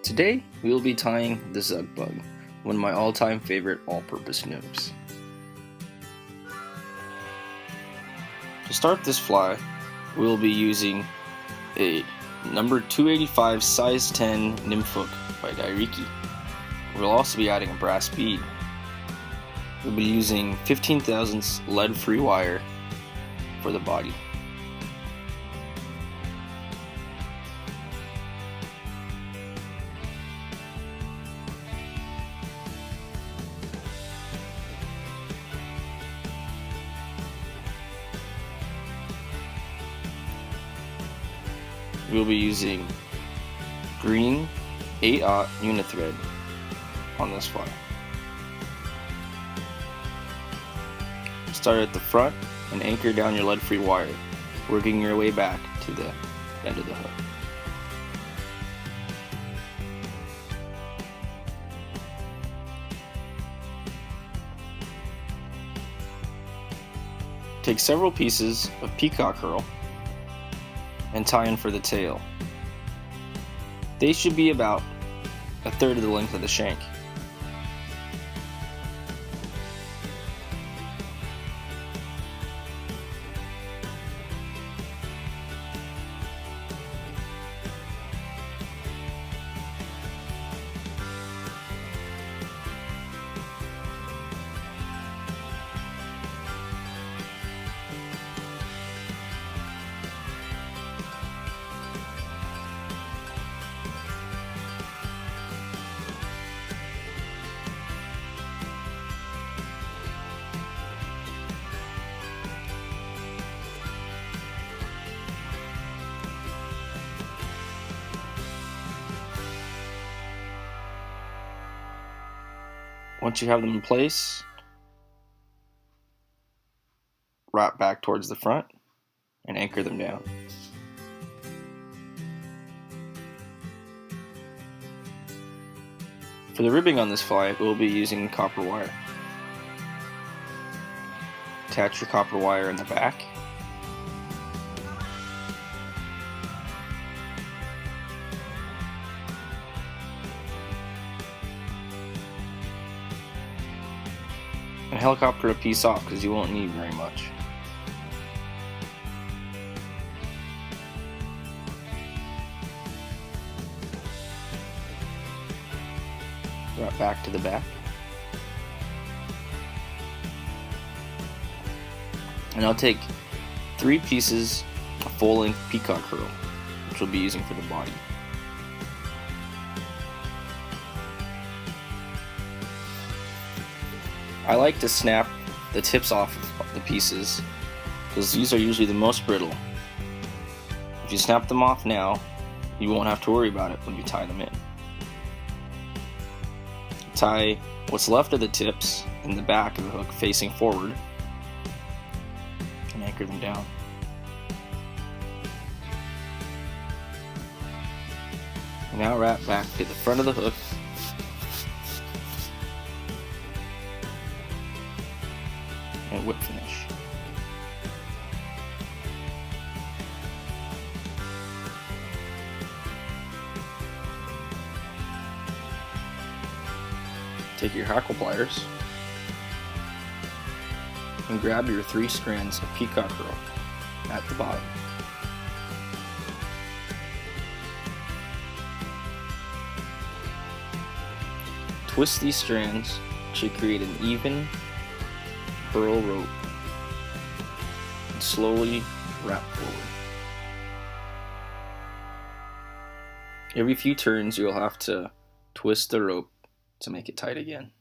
Today, we will be tying the Zug Bug, one of my all-time favorite all-purpose nooks. To start this fly, we will be using a number 285 size 10 nymph hook by Dairiki. We'll also be adding a brass bead. We'll be using 15 thousandths lead-free wire for the body. We'll be using green 8/0 unit thread on this fly. Start at the front and anchor down your lead-free wire, working your way back to the end of the hook. Take several pieces of peacock herl and tie in for the tail. They should be about a third of the length of the shank. Once you have them in place, wrap back towards the front and anchor them down. For the ribbing on this fly, we'll be using copper wire. Attach your copper wire in the back. And helicopter a piece off because you won't need very much. Wrap back to the back. And I'll take 3 pieces of full-length peacock herl, which we'll be using for the body. I like to snap the tips off of the pieces because these are usually the most brittle. If you snap them off now, you won't have to worry about it when you tie them in. Tie what's left of the tips in the back of the hook facing forward and anchor them down. Now wrap back to the front of the hook and whip finish. Take your hackle pliers and grab your 3 strands of peacock herl at the bottom. Twist these strands to create an even herl rope and slowly wrap forward. Every few turns you'll have to twist the rope to make it tight again.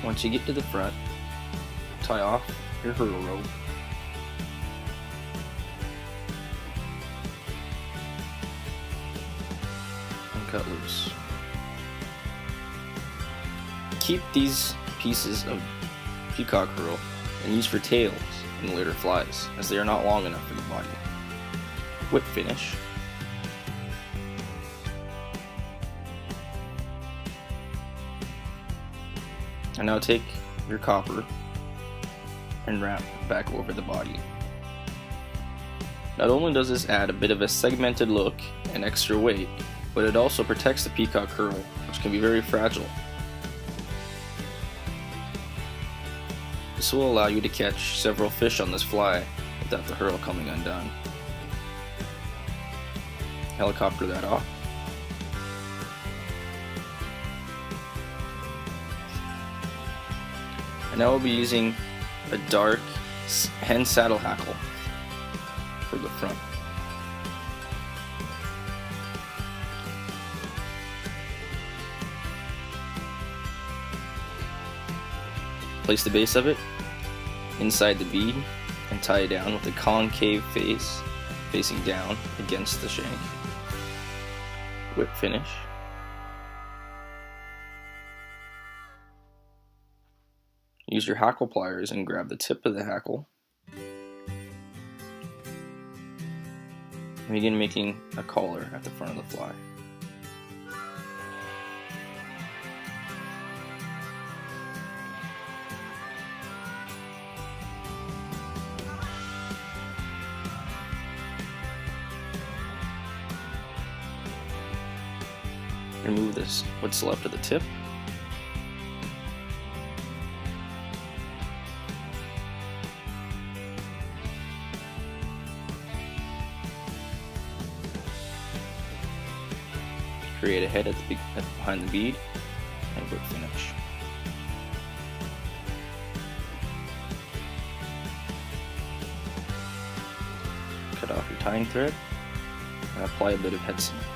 Once you get to the front, tie off your hurdle rope cut loose. Keep these pieces of peacock herl and use for tails in later flies, as they are not long enough for the body. Whip finish. And now take your copper and wrap back over the body. Not only does this add a bit of a segmented look and extra weight, but it also protects the peacock herl, which can be very fragile. This will allow you to catch several fish on this fly without the herl coming undone. Helicopter that off. And now we'll be using a dark hen saddle hackle for the front. Place the base of it inside the bead and tie it down with a concave face facing down against the shank. Whip finish. Use your hackle pliers and grab the tip of the hackle. And begin making a collar at the front of the fly. Remove this, what's left of the tip. Create a head behind the bead and whip finish. Cut off your tying thread and apply a bit of head cement.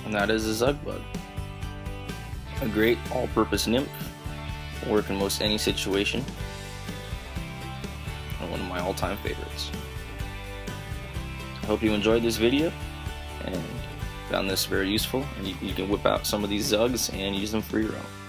And that is a Zug Bug. A great all-purpose nymph, will work in most any situation, and one of my all-time favorites. I hope you enjoyed this video and found this very useful, and you can whip out some of these Zugs and use them for your own.